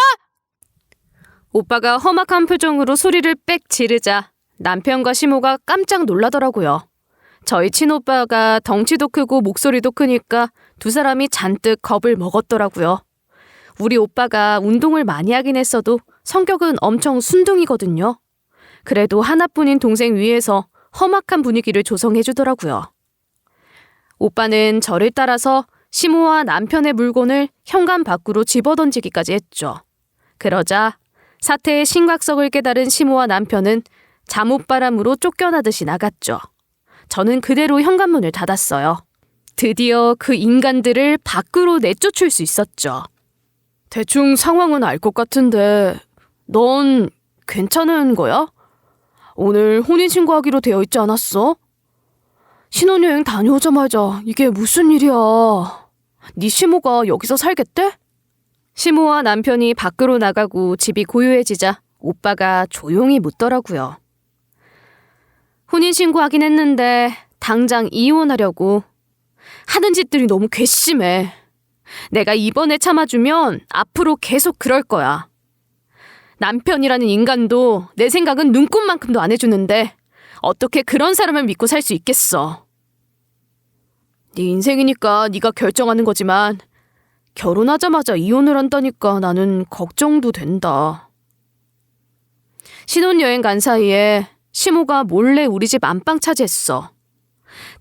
오빠가 험악한 표정으로 소리를 빽 지르자 남편과 시모가 깜짝 놀라더라고요. 저희 친오빠가 덩치도 크고 목소리도 크니까 두 사람이 잔뜩 겁을 먹었더라고요. 우리 오빠가 운동을 많이 하긴 했어도 성격은 엄청 순둥이거든요. 그래도 하나뿐인 동생 위해서 험악한 분위기를 조성해주더라고요. 오빠는 저를 따라서 시모와 남편의 물건을 현관 밖으로 집어던지기까지 했죠. 그러자 사태의 심각성을 깨달은 시모와 남편은 잠옷바람으로 쫓겨나듯이 나갔죠. 저는 그대로 현관문을 닫았어요. 드디어 그 인간들을 밖으로 내쫓을 수 있었죠. 대충 상황은 알 것 같은데 넌 괜찮은 거야? 오늘 혼인신고하기로 되어 있지 않았어? 신혼여행 다녀오자마자 이게 무슨 일이야? 네 시모가 여기서 살겠대? 시모와 남편이 밖으로 나가고 집이 고요해지자 오빠가 조용히 묻더라고요. 혼인신고하긴 했는데 당장 이혼하려고. 하는 짓들이 너무 괘씸해. 내가 이번에 참아주면 앞으로 계속 그럴 거야. 남편이라는 인간도 내 생각은 눈꼽만큼도 안 해주는데 어떻게 그런 사람을 믿고 살 수 있겠어. 네 인생이니까 네가 결정하는 거지만 결혼하자마자 이혼을 한다니까 나는 걱정도 된다. 신혼여행 간 사이에 시모가 몰래 우리 집 안방 차지했어.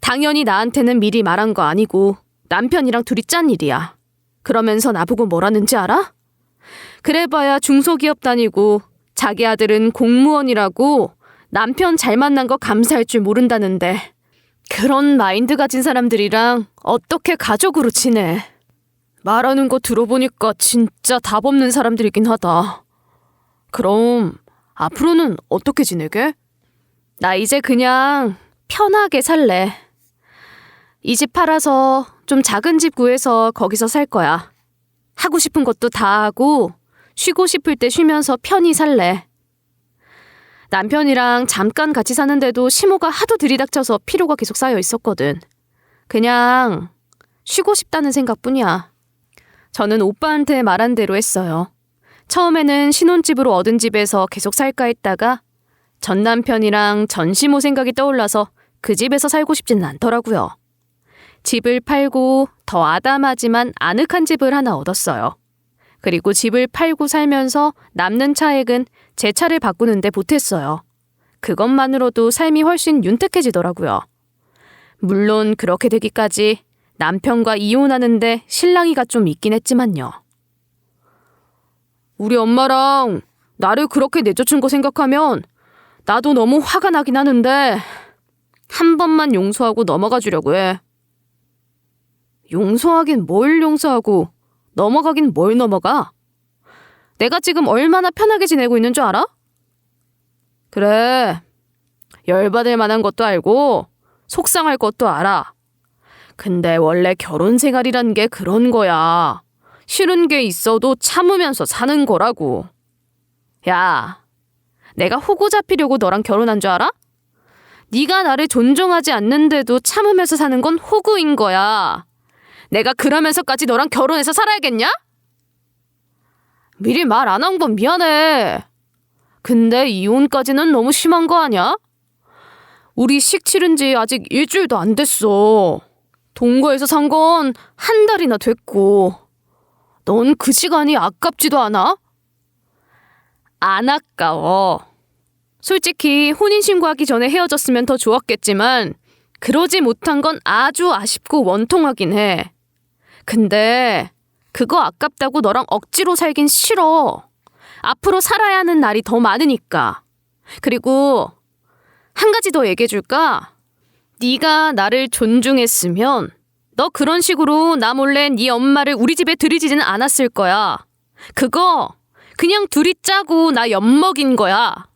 당연히 나한테는 미리 말한 거 아니고 남편이랑 둘이 짠 일이야. 그러면서 나보고 뭐라는지 알아? 그래봐야 중소기업 다니고 자기 아들은 공무원이라고 남편 잘 만난 거 감사할 줄 모른다는데 그런 마인드 가진 사람들이랑 어떻게 가족으로 지내? 말하는 거 들어보니까 진짜 답 없는 사람들이긴 하다. 그럼 앞으로는 어떻게 지내게? 나 이제 그냥 편하게 살래. 이 집 팔아서 좀 작은 집 구해서 거기서 살 거야. 하고 싶은 것도 다 하고 쉬고 싶을 때 쉬면서 편히 살래. 남편이랑 잠깐 같이 사는데도 시모가 하도 들이닥쳐서 피로가 계속 쌓여 있었거든. 그냥 쉬고 싶다는 생각뿐이야. 저는 오빠한테 말한 대로 했어요. 처음에는 신혼집으로 얻은 집에서 계속 살까 했다가 전 남편이랑 전 시모 생각이 떠올라서 그 집에서 살고 싶지는 않더라고요. 집을 팔고 더 아담하지만 아늑한 집을 하나 얻었어요. 그리고 집을 팔고 살면서 남는 차액은 제 차를 바꾸는데 보탰어요. 그것만으로도 삶이 훨씬 윤택해지더라고요. 물론 그렇게 되기까지 남편과 이혼하는데 실랑이가 좀 있긴 했지만요. 우리 엄마랑 나를 그렇게 내쫓은 거 생각하면 나도 너무 화가 나긴 하는데 한 번만 용서하고 넘어가 주려고 해. 용서하긴 뭘 용서하고 넘어가긴 뭘 넘어가? 내가 지금 얼마나 편하게 지내고 있는 줄 알아? 그래, 열받을 만한 것도 알고 속상할 것도 알아. 근데 원래 결혼 생활이란 게 그런 거야. 싫은 게 있어도 참으면서 사는 거라고. 야, 내가 호구 잡히려고 너랑 결혼한 줄 알아? 네가 나를 존중하지 않는데도 참으면서 사는 건 호구인 거야. 내가 그러면서까지 너랑 결혼해서 살아야겠냐? 미리 말 안 한 건 미안해. 근데 이혼까지는 너무 심한 거 아니야? 우리 식 치른 지 아직 일주일도 안 됐어. 동거에서 산 건 한 달이나 됐고. 넌 그 시간이 아깝지도 않아? 안 아까워. 솔직히 혼인신고하기 전에 헤어졌으면 더 좋았겠지만 그러지 못한 건 아주 아쉽고 원통하긴 해. 근데 그거 아깝다고 너랑 억지로 살긴 싫어. 앞으로 살아야 하는 날이 더 많으니까. 그리고 한 가지 더 얘기해줄까? 네가 나를 존중했으면 너 그런 식으로 나 몰래 네 엄마를 우리 집에 들이지는 않았을 거야. 그거 그냥 둘이 짜고 나 엿먹인 거야.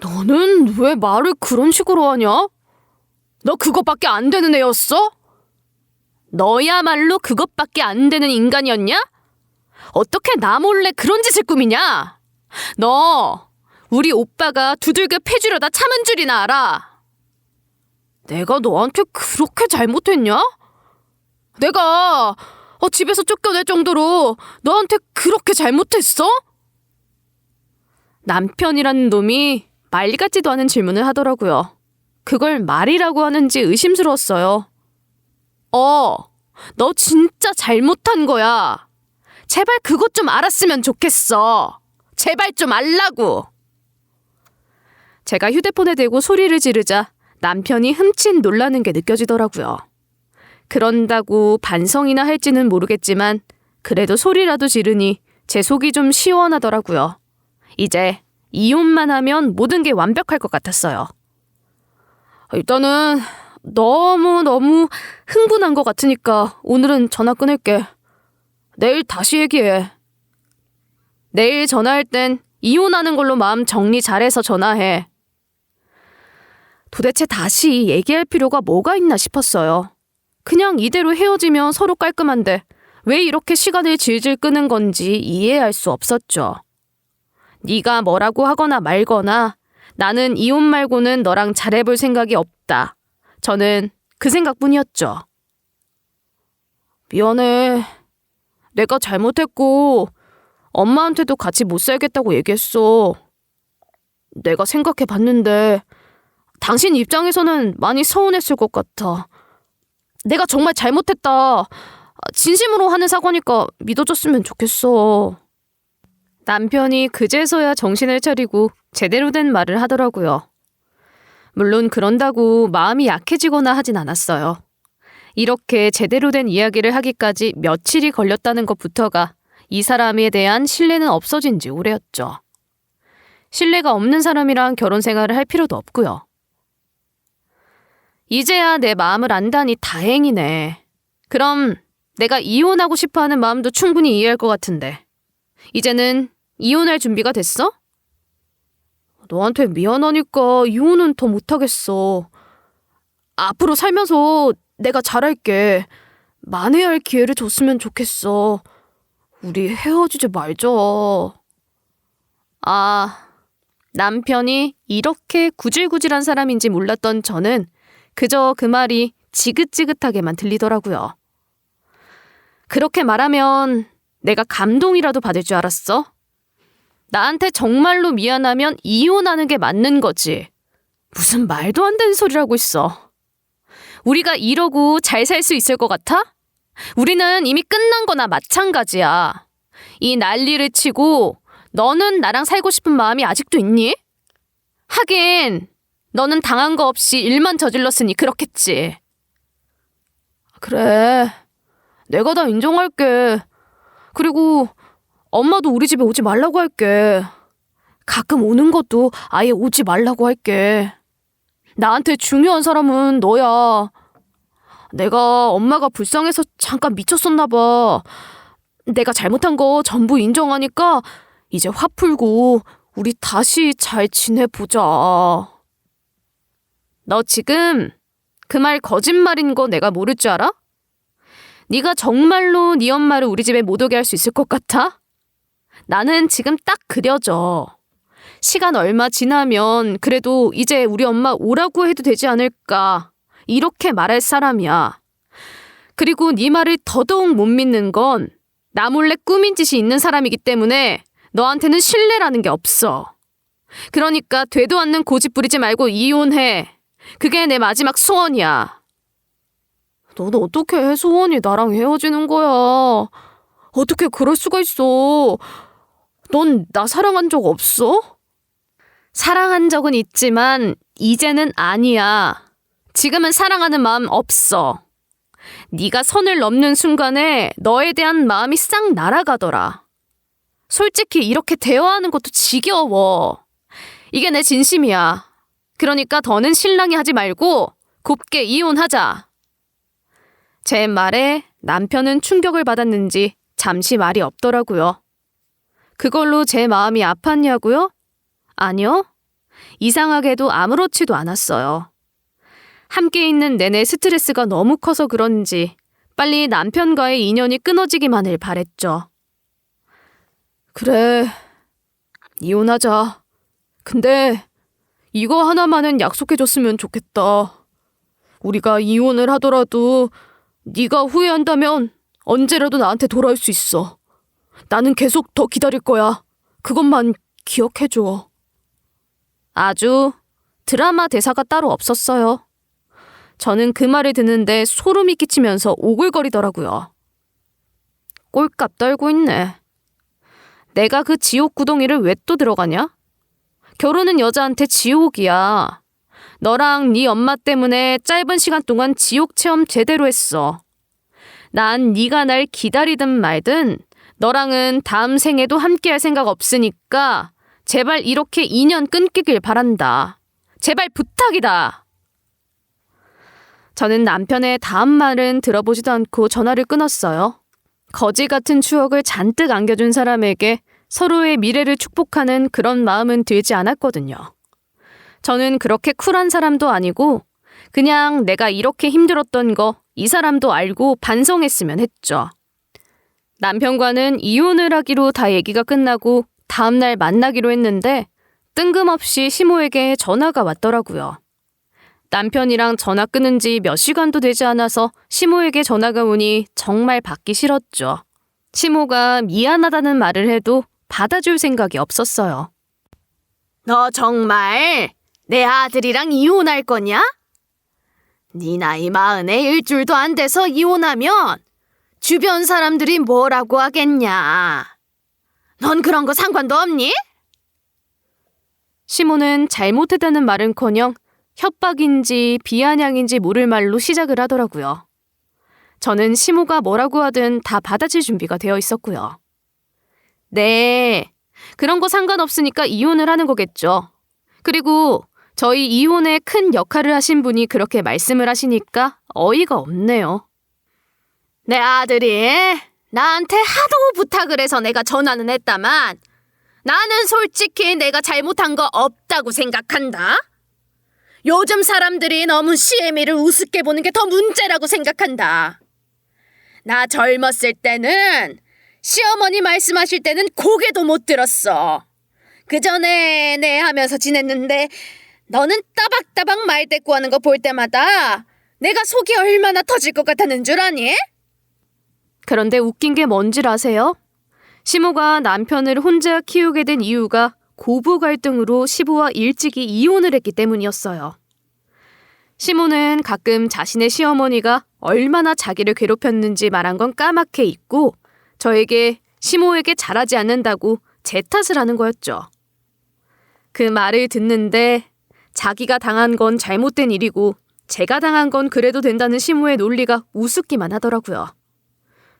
너는 왜 말을 그런 식으로 하냐? 너 그것밖에 안 되는 애였어? 너야말로 그것밖에 안 되는 인간이었냐? 어떻게 나 몰래 그런 짓을 꾸미냐? 너 우리 오빠가 두들겨 패주려다 참은 줄이나 알아. 내가 너한테 그렇게 잘못했냐? 내가 집에서 쫓겨낼 정도로 너한테 그렇게 잘못했어? 남편이라는 놈이 말 같지도 않은 질문을 하더라고요. 그걸 말이라고 하는지 의심스러웠어요. 너 진짜 잘못한 거야. 제발 그것 좀 알았으면 좋겠어. 제발 좀 알라고. 제가 휴대폰에 대고 소리를 지르자 남편이 흠칫 놀라는 게 느껴지더라고요. 그런다고 반성이나 할지는 모르겠지만 그래도 소리라도 지르니 제 속이 좀 시원하더라고요. 이제 이혼만 하면 모든 게 완벽할 것 같았어요. 일단은 너무 흥분한 것 같으니까 오늘은 전화 끊을게. 내일 다시 얘기해. 내일 전화할 땐 이혼하는 걸로 마음 정리 잘해서 전화해. 도대체 다시 얘기할 필요가 뭐가 있나 싶었어요. 그냥 이대로 헤어지면 서로 깔끔한데 왜 이렇게 시간을 질질 끄는 건지 이해할 수 없었죠. 네가 뭐라고 하거나 말거나 나는 이혼 말고는 너랑 잘해볼 생각이 없다. 저는 그 생각뿐이었죠. 미안해. 내가 잘못했고 엄마한테도 같이 못 살겠다고 얘기했어. 내가 생각해봤는데 당신 입장에서는 많이 서운했을 것 같아. 내가 정말 잘못했다. 진심으로 하는 사과니까 믿어줬으면 좋겠어. 남편이 그제서야 정신을 차리고 제대로 된 말을 하더라고요. 물론 그런다고 마음이 약해지거나 하진 않았어요. 이렇게 제대로 된 이야기를 하기까지 며칠이 걸렸다는 것부터가 이 사람에 대한 신뢰는 없어진 지 오래였죠. 신뢰가 없는 사람이랑 결혼 생활을 할 필요도 없고요. 이제야 내 마음을 안다니 다행이네. 그럼 내가 이혼하고 싶어하는 마음도 충분히 이해할 것 같은데 이제는 이혼할 준비가 됐어? 너한테 미안하니까 이혼은 더 못하겠어. 앞으로 살면서 내가 잘할게. 만회할 기회를 줬으면 좋겠어. 우리 헤어지지 말자. 남편이 이렇게 구질구질한 사람인지 몰랐던 저는 그저 그 말이 지긋지긋하게만 들리더라고요. 그렇게 말하면 내가 감동이라도 받을 줄 알았어? 나한테 정말로 미안하면 이혼하는 게 맞는 거지. 무슨 말도 안 되는 소리라고 있어. 우리가 이러고 잘 살 수 있을 것 같아? 우리는 이미 끝난 거나 마찬가지야. 이 난리를 치고 너는 나랑 살고 싶은 마음이 아직도 있니? 하긴 너는 당한 거 없이 일만 저질렀으니 그렇겠지. 그래. 내가 다 인정할게. 그리고 엄마도 우리 집에 오지 말라고 할게. 가끔 오는 것도 아예 오지 말라고 할게. 나한테 중요한 사람은 너야. 내가 엄마가 불쌍해서 잠깐 미쳤었나 봐. 내가 잘못한 거 전부 인정하니까 이제 화 풀고 우리 다시 잘 지내보자. 너 지금 그 말 거짓말인 거 내가 모를 줄 알아? 네가 정말로 네 엄마를 우리 집에 못 오게 할 수 있을 것 같아? 나는 지금 딱 그려져. 시간 얼마 지나면 그래도 이제 우리 엄마 오라고 해도 되지 않을까 이렇게 말할 사람이야. 그리고 네 말을 더더욱 못 믿는 건 나 몰래 꾸민 짓이 있는 사람이기 때문에 너한테는 신뢰라는 게 없어. 그러니까 되도 않는 고집 부리지 말고 이혼해. 그게 내 마지막 소원이야. 너는 어떻게 소원이 나랑 헤어지는 거야? 어떻게 그럴 수가 있어? 넌 나 사랑한 적 없어? 사랑한 적은 있지만 이제는 아니야. 지금은 사랑하는 마음 없어. 네가 선을 넘는 순간에 너에 대한 마음이 싹 날아가더라. 솔직히 이렇게 대화하는 것도 지겨워. 이게 내 진심이야. 그러니까 더는 실랑이 하지 말고 곱게 이혼하자. 제 말에 남편은 충격을 받았는지 잠시 말이 없더라고요. 그걸로 제 마음이 아팠냐고요? 아니요. 이상하게도 아무렇지도 않았어요. 함께 있는 내내 스트레스가 너무 커서 그런지 빨리 남편과의 인연이 끊어지기만을 바랬죠. 그래, 이혼하자. 근데 이거 하나만은 약속해줬으면 좋겠다. 우리가 이혼을 하더라도 네가 후회한다면 언제라도 나한테 돌아올 수 있어. 나는 계속 더 기다릴 거야. 그것만 기억해줘. 아주 드라마 대사가 따로 없었어요. 저는 그 말을 듣는데 소름이 끼치면서 오글거리더라고요. 꼴값 떨고 있네. 내가 그 지옥 구덩이를 왜 또 들어가냐? 결혼은 여자한테 지옥이야. 너랑 네 엄마 때문에 짧은 시간 동안 지옥 체험 제대로 했어. 난 네가 날 기다리든 말든 너랑은 다음 생에도 함께할 생각 없으니까 제발 이렇게 인연 끊기길 바란다. 제발 부탁이다. 저는 남편의 다음 말은 들어보지도 않고 전화를 끊었어요. 거지 같은 추억을 잔뜩 안겨준 사람에게 서로의 미래를 축복하는 그런 마음은 들지 않았거든요. 저는 그렇게 쿨한 사람도 아니고 그냥 내가 이렇게 힘들었던 거 이 사람도 알고 반성했으면 했죠. 남편과는 이혼을 하기로 다 얘기가 끝나고 다음날 만나기로 했는데 뜬금없이 시모에게 전화가 왔더라고요. 남편이랑 전화 끊은 지 몇 시간도 되지 않아서 시모에게 전화가 오니 정말 받기 싫었죠. 시모가 미안하다는 말을 해도 받아줄 생각이 없었어요. 너 정말 내 아들이랑 이혼할 거냐? 네 나이 40에 일주일도 안 돼서 이혼하면 주변 사람들이 뭐라고 하겠냐? 넌 그런 거 상관도 없니? 시모는 잘못했다는 말은커녕 협박인지 비아냥인지 모를 말로 시작을 하더라고요. 저는 시모가 뭐라고 하든 다 받아칠 준비가 되어 있었고요. 네, 그런 거 상관없으니까 이혼을 하는 거겠죠. 그리고 저희 이혼에 큰 역할을 하신 분이 그렇게 말씀을 하시니까 어이가 없네요. 내 아들이 나한테 하도 부탁을 해서 내가 전화는 했다만 나는 솔직히 내가 잘못한 거 없다고 생각한다. 요즘 사람들이 너무 시애미를 우습게 보는 게 더 문제라고 생각한다. 나 젊었을 때는 시어머니 말씀하실 때는 고개도 못 들었어. 그 전에 네 하면서 지냈는데 너는 따박따박 말대꾸하는 거 볼 때마다 내가 속이 얼마나 터질 것 같다는 줄 아니? 그런데 웃긴 게 뭔지 아세요? 시모가 남편을 혼자 키우게 된 이유가 고부 갈등으로 시부와 일찍이 이혼을 했기 때문이었어요. 시모는 가끔 자신의 시어머니가 얼마나 자기를 괴롭혔는지 말한 건 까맣게 잊고 저에게 시모에게 잘하지 않는다고 제 탓을 하는 거였죠. 그 말을 듣는데 자기가 당한 건 잘못된 일이고 제가 당한 건 그래도 된다는 시모의 논리가 우습기만 하더라고요.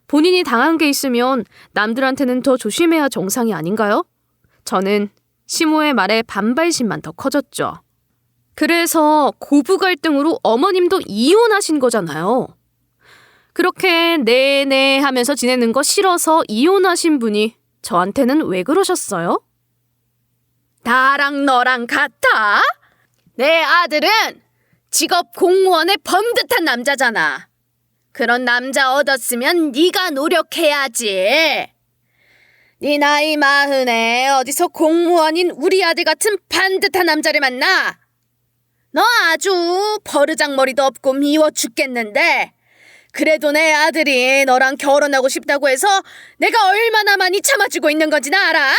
본인이 당한 게 있으면 남들한테는 더 조심해야 정상이 아닌가요? 저는 시모의 말에 반발심만 더 커졌죠. 그래서 고부 갈등으로 어머님도 이혼하신 거잖아요. 그렇게 네네 하면서 지내는 거 싫어서 이혼하신 분이 저한테는 왜 그러셨어요? 나랑 너랑 같아? 내 아들은 직업 공무원의 범듯한 남자잖아. 그런 남자 얻었으면 네가 노력해야지. 네 나이 40에 어디서 공무원인 우리 아들 같은 반듯한 남자를 만나? 너 아주 버르장머리도 없고 미워 죽겠는데 그래도 내 아들이 너랑 결혼하고 싶다고 해서 내가 얼마나 많이 참아주고 있는 건지 나 알아?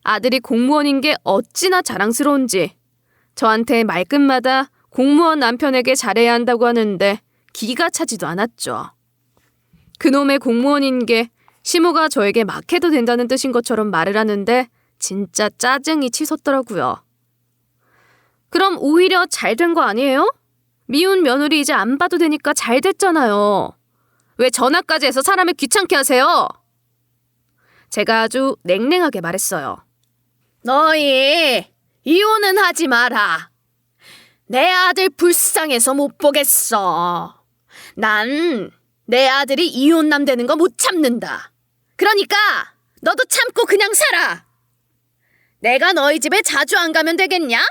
아들이 공무원인 게 어찌나 자랑스러운지 저한테 말끝마다 공무원 남편에게 잘해야 한다고 하는데 기가 차지도 않았죠. 그놈의 공무원인 게 시모가 저에게 막 해도 된다는 뜻인 것처럼 말을 하는데 진짜 짜증이 치솟더라고요. 그럼 오히려 잘 된 거 아니에요? 미운 며느리 이제 안 봐도 되니까 잘 됐잖아요. 왜 전화까지 해서 사람을 귀찮게 하세요? 제가 아주 냉랭하게 말했어요. 너희 이혼은 하지 마라. 내 아들 불쌍해서 못 보겠어. 난 내 아들이 이혼남 되는 거 못 참는다. 그러니까 너도 참고 그냥 살아. 내가 너희 집에 자주 안 가면 되겠냐?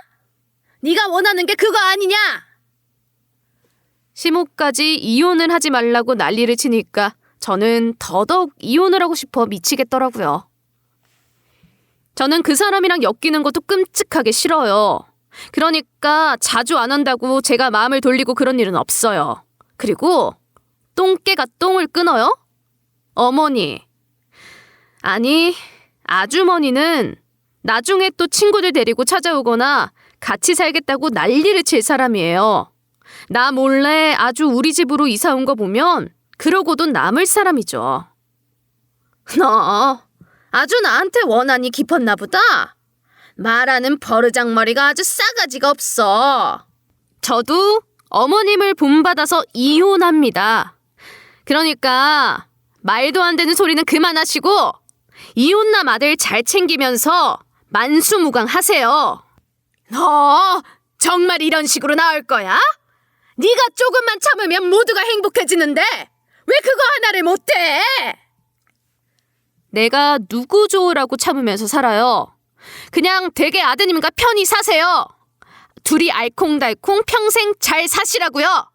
네가 원하는 게 그거 아니냐? 시모까지 이혼을 하지 말라고 난리를 치니까 저는 더더욱 이혼을 하고 싶어 미치겠더라고요. 저는 그 사람이랑 엮이는 것도 끔찍하게 싫어요. 그러니까 자주 안 한다고 제가 마음을 돌리고 그런 일은 없어요. 그리고 똥개가 똥을 끊어요? 어머니. 아니, 아주머니는 나중에 또 친구들 데리고 찾아오거나 같이 살겠다고 난리를 칠 사람이에요. 나 몰래 아주 우리 집으로 이사 온 거 보면 그러고도 남을 사람이죠. 너 아주 나한테 원한이 깊었나 보다. 말하는 버르장머리가 아주 싸가지가 없어. 저도 어머님을 본받아서 이혼합니다. 그러니까 말도 안 되는 소리는 그만하시고 이혼남 아들 잘 챙기면서 만수무강하세요. 너 정말 이런 식으로 나올 거야? 네가 조금만 참으면 모두가 행복해지는데 왜 그거 하나를 못해? 내가 누구 좋으라고 참으면서 살아요. 그냥 댁의 아드님과 편히 사세요. 둘이 알콩달콩 평생 잘 사시라고요.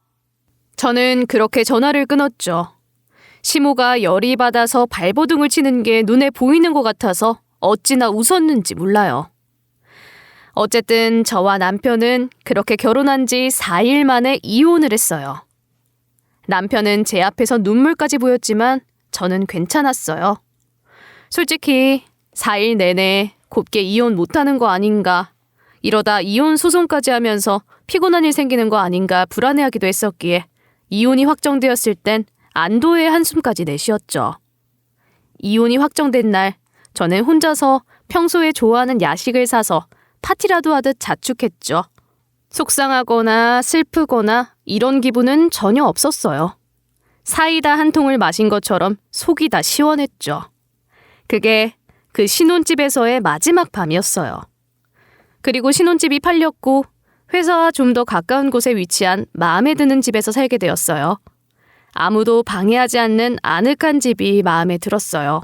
저는 그렇게 전화를 끊었죠. 시모가 열이 받아서 발버둥을 치는 게 눈에 보이는 것 같아서 어찌나 웃었는지 몰라요. 어쨌든 저와 남편은 그렇게 결혼한 지 4일 만에 이혼을 했어요. 남편은 제 앞에서 눈물까지 보였지만 저는 괜찮았어요. 솔직히 4일 내내 곱게 이혼 못하는 거 아닌가, 이러다 이혼 소송까지 하면서 피곤한 일 생기는 거 아닌가 불안해하기도 했었기에 이혼이 확정되었을 땐 안도의 한숨까지 내쉬었죠. 이혼이 확정된 날 저는 혼자서 평소에 좋아하는 야식을 사서 파티라도 하듯 자축했죠. 속상하거나 슬프거나 이런 기분은 전혀 없었어요. 사이다 한 통을 마신 것처럼 속이 다 시원했죠. 그게 그 신혼집에서의 마지막 밤이었어요. 그리고 신혼집이 팔렸고 회사와 좀 더 가까운 곳에 위치한 마음에 드는 집에서 살게 되었어요. 아무도 방해하지 않는 아늑한 집이 마음에 들었어요.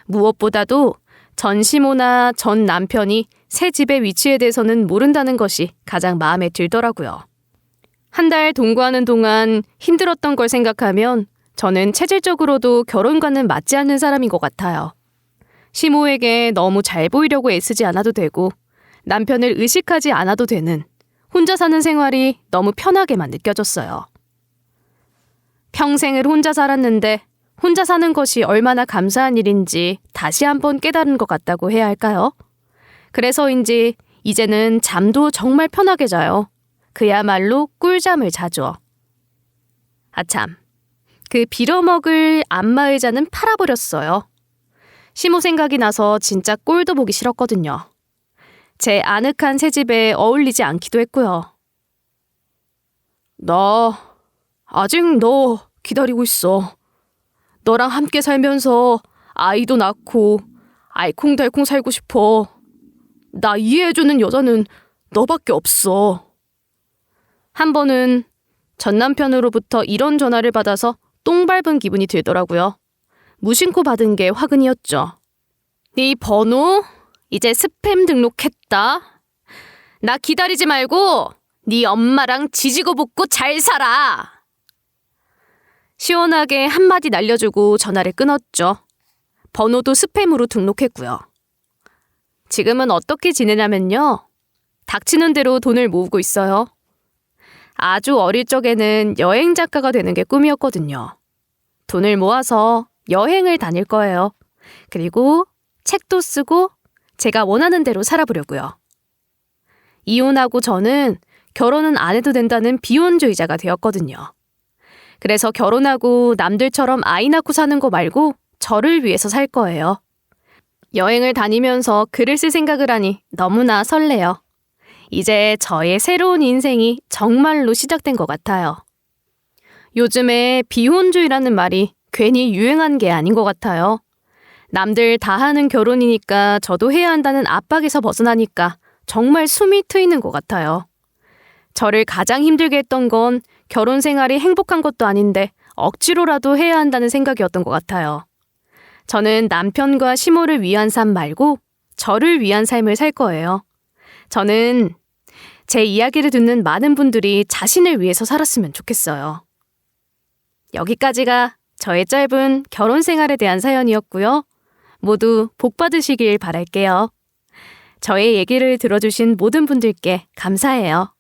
무엇보다도 전 시모나 전 남편이 새 집의 위치에 대해서는 모른다는 것이 가장 마음에 들더라고요. 한 달 동거하는 동안 힘들었던 걸 생각하면 저는 체질적으로도 결혼과는 맞지 않는 사람인 것 같아요. 시모에게 너무 잘 보이려고 애쓰지 않아도 되고 남편을 의식하지 않아도 되는 혼자 사는 생활이 너무 편하게만 느껴졌어요. 평생을 혼자 살았는데 혼자 사는 것이 얼마나 감사한 일인지 다시 한번 깨달은 것 같다고 해야 할까요? 그래서인지 이제는 잠도 정말 편하게 자요. 그야말로 꿀잠을 자죠. 아참, 그 빌어먹을 안마의자는 팔아버렸어요. 시모 생각이 나서 진짜 꼴도 보기 싫었거든요. 제 아늑한 새 집에 어울리지 않기도 했고요. 나 아직 너 기다리고 있어. 너랑 함께 살면서 아이도 낳고 알콩달콩 살고 싶어. 나 이해해주는 여자는 너밖에 없어. 한 번은 전 남편으로부터 이런 전화를 받아서 똥 밟은 기분이 들더라고요. 무심코 받은 게 화근이었죠. 네 번호 이제 스팸 등록했다. 나 기다리지 말고 네 엄마랑 지지고 볶고 잘 살아. 시원하게 한마디 날려주고 전화를 끊었죠. 번호도 스팸으로 등록했고요. 지금은 어떻게 지내냐면요. 닥치는 대로 돈을 모으고 있어요. 아주 어릴 적에는 여행 작가가 되는 게 꿈이었거든요. 돈을 모아서 여행을 다닐 거예요. 그리고 책도 쓰고 제가 원하는 대로 살아보려고요. 이혼하고 저는 결혼은 안 해도 된다는 비혼주의자가 되었거든요. 그래서 결혼하고 남들처럼 아이 낳고 사는 거 말고 저를 위해서 살 거예요. 여행을 다니면서 글을 쓸 생각을 하니 너무나 설레요. 이제 저의 새로운 인생이 정말로 시작된 것 같아요. 요즘에 비혼주의라는 말이 괜히 유행한 게 아닌 것 같아요. 남들 다 하는 결혼이니까 저도 해야 한다는 압박에서 벗어나니까 정말 숨이 트이는 것 같아요. 저를 가장 힘들게 했던 건 결혼 생활이 행복한 것도 아닌데 억지로라도 해야 한다는 생각이었던 것 같아요. 저는 남편과 시모를 위한 삶 말고 저를 위한 삶을 살 거예요. 저는 제 이야기를 듣는 많은 분들이 자신을 위해서 살았으면 좋겠어요. 여기까지가 저의 짧은 결혼 생활에 대한 사연이었고요. 모두 복 받으시길 바랄게요. 저의 얘기를 들어주신 모든 분들께 감사해요.